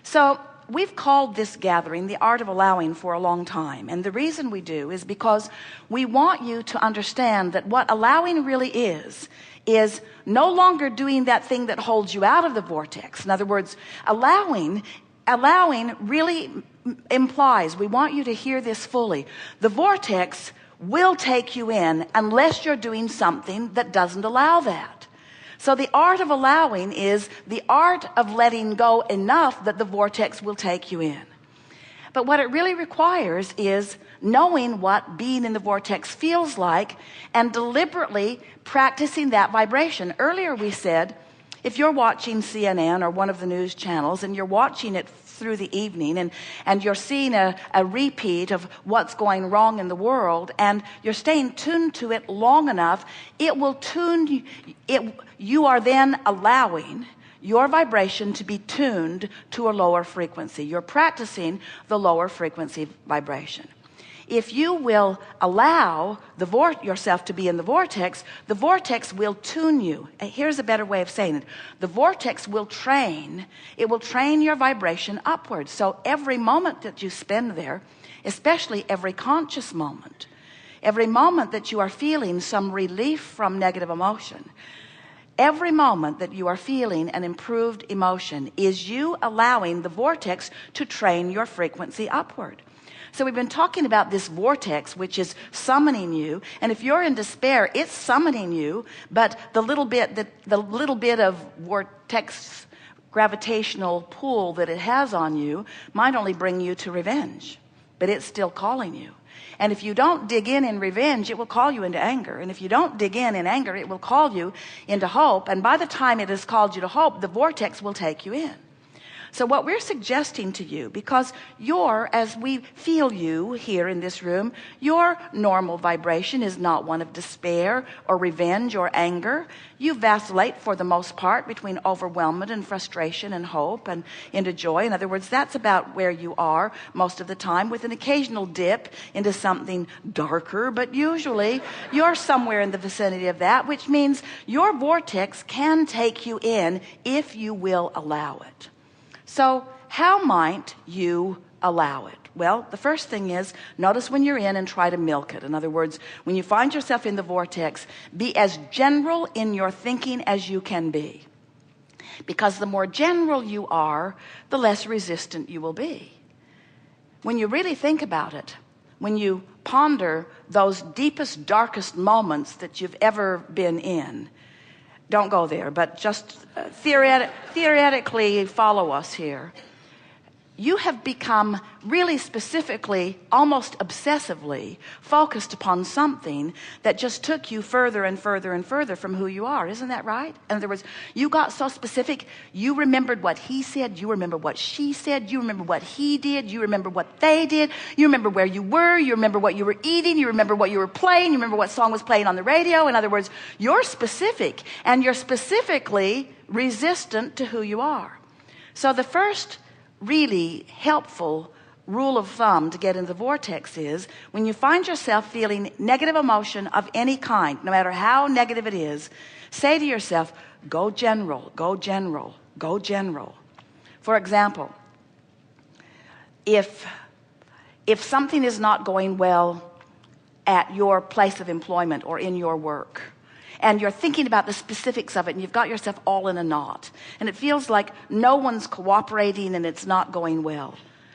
So we've called this gathering the art of allowing for a long time. And the reason we do is because we want you to understand that what allowing really is no longer doing that thing that holds you out of the vortex. In other words, allowing really implies, we want you to hear this fully, the vortex will take you in unless you're doing something that doesn't allow that. So the art of allowing is the art of letting go enough that the vortex will take you in. But what it really requires is knowing what being in the vortex feels like and deliberately practicing that vibration. Earlier we said, if you're watching CNN or one of the news channels and you're watching it through the evening and you're seeing a repeat of what's going wrong in the world and you're staying tuned to it long enough, it will tune it. You are then allowing your vibration to be tuned to a lower frequency. You're practicing the lower frequency vibration. If you will allow yourself to be in the vortex will tune you. Here's a better way of saying it. The vortex will train your vibration upwards. So every moment that you spend there, especially every conscious moment, every moment that you are feeling some relief from negative emotion, every moment that you are feeling an improved emotion is you allowing the vortex to train your frequency upward. So we've been talking about this vortex, which is summoning you. And if you're in despair, it's summoning you. But the little bit of vortex gravitational pull that it has on you might only bring you to revenge. But it's still calling you. And if you don't dig in revenge, it will call you into anger. And if you don't dig in anger, it will call you into hope. And by the time it has called you to hope, the vortex will take you in. So what we're suggesting to you, because as we feel you here in this room, your normal vibration is not one of despair or revenge or anger. You vacillate for the most part between overwhelmment and frustration and hope and into joy. In other words, that's about where you are most of the time, with an occasional dip into something darker. But usually you're somewhere in the vicinity of that, which means your vortex can take you in if you will allow it. So how might you allow it? Well, the first thing is, notice when you're in and try to milk it. In other words, when you find yourself in the vortex, be as general in your thinking as you can be. Because the more general you are, the less resistant you will be. When you really think about it, when you ponder those deepest, darkest moments that you've ever been in, don't go there, but just theoretically follow us here. You have become really specifically, almost obsessively focused upon something that just took you further and further and further from who you are. Isn't that right? In other words, you got so specific, you remembered what he said, you remember what she said, you remember what he did, you remember what they did, you remember where you were, you remember what you were eating, you remember what you were playing, you remember what song was playing on the radio. In other words, you're specific, and you're specifically resistant to who you are. So the first really helpful rule of thumb to get in the vortex is, when you find yourself feeling negative emotion of any kind, no matter how negative it is, say to yourself, go general, go general, go general. For example, if something is not going well at your place of employment or in your work, and you're thinking about the specifics of it, and you've got yourself all in a knot, and it feels like no one's cooperating and it's not going well,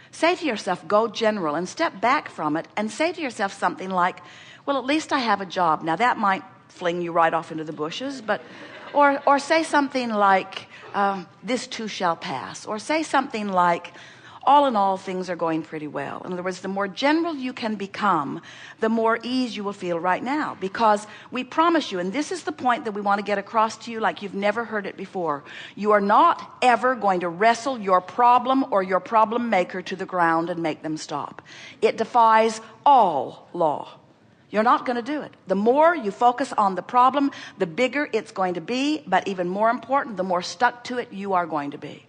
say to yourself, go general, and step back from it and say to yourself something like, well, at least I have a job. Now that might fling you right off into the bushes, but or say something like, this too shall pass, or say something like, all in all, things are going pretty well. In other words, the more general you can become, the more ease you will feel right now. Because we promise you, and this is the point that we want to get across to you like you've never heard it before, you are not ever going to wrestle your problem or your problem maker to the ground and make them stop. It defies all law. You're not going to do it. The more you focus on the problem, the bigger it's going to be, but even more important, the more stuck to it you are going to be.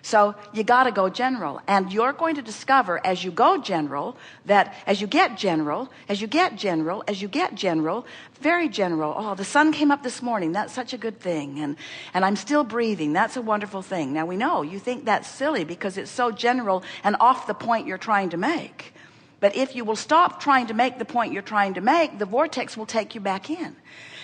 So you got to go general, and you're going to discover as you go general that as you get general, as you get general, as you get general, very general. Oh, the sun came up this morning. That's such a good thing. And I'm still breathing. That's a wonderful thing. Now we know you think that's silly because it's so general and off the point you're trying to make. But if you will stop trying to make the point you're trying to make, the vortex will take you back in.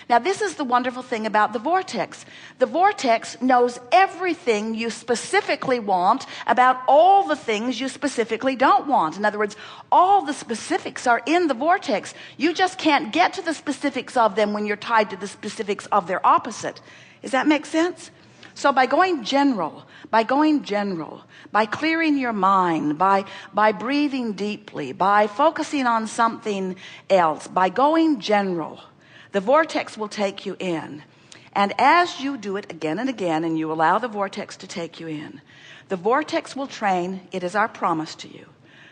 Now, this is the wonderful thing about the vortex. The vortex knows everything you specifically want about all the things you specifically don't want. In other words, all the specifics are in the vortex. You just can't get to the specifics of them when you're tied to the specifics of their opposite. Does that make sense? So by going general, by clearing your mind, by breathing deeply, by focusing on something else, by going general, the vortex will take you in. And as you do it again and again, and you allow the vortex to take you in, the vortex will train, it is our promise to you,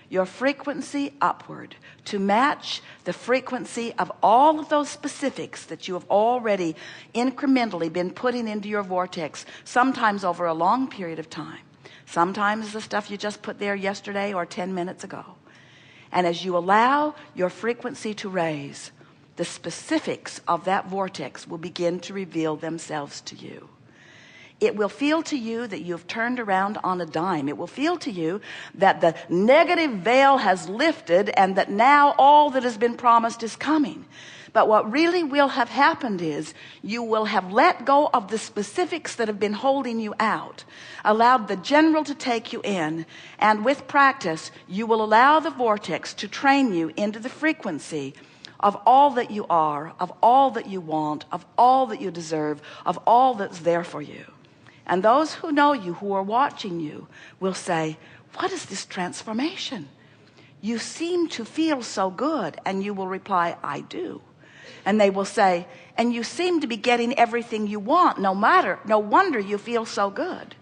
your frequency upward to match the frequency of all of those specifics that you have already incrementally been putting into your vortex, sometimes over a long period of time. Sometimes the stuff you just put there yesterday or 10 minutes ago. And as you allow your frequency to raise, the specifics of that vortex will begin to reveal themselves to you. It will feel to you that you've turned around on a dime. It will feel to you that the negative veil has lifted and that now all that has been promised is coming. But what really will have happened is you will have let go of the specifics that have been holding you out, allowed the general to take you in, and with practice, you will allow the vortex to train you into the frequency of all that you are, of all that you want, of all that you deserve, of all that's there for you. And those who know you, who are watching you, will say, what is this transformation? You seem to feel so good. And you will reply, I do. And they will say, and you seem to be getting everything you want, no wonder you feel so good.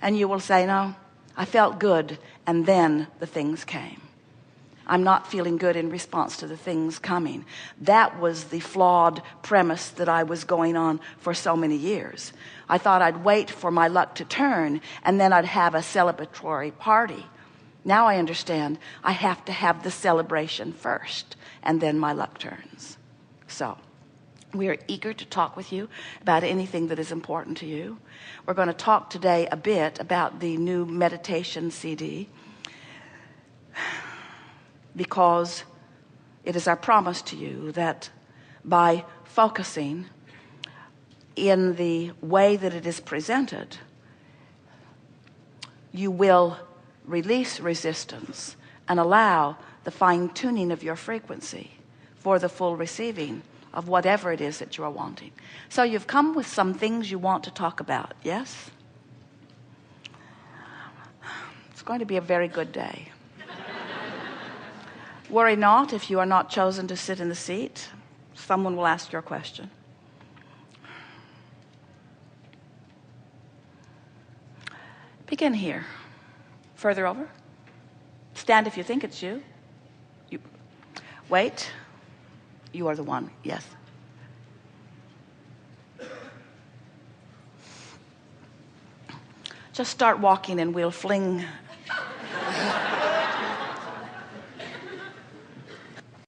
And you will say, no, I felt good, and then the things came. I'm not feeling good in response to the things coming. That was the flawed premise that I was going on for so many years. I thought I'd wait for my luck to turn, and then I'd have a celebratory party. Now I understand I have to have the celebration first, and then my luck turns. So we are eager to talk with you about anything that is important to you. We're going to talk today a bit about the new meditation CD, because it is our promise to you that by focusing in the way that it is presented, you will release resistance and allow the fine-tuning of your frequency for the full receiving of whatever it is that you are wanting. So you've come with some things you want to talk about, yes? It's going to be a very good day. Worry not if you are not chosen to sit in the seat. Someone will ask your question. Begin here. Further over. Stand if you think it's you. Wait. You are the one. Yes. Just start walking and we'll fling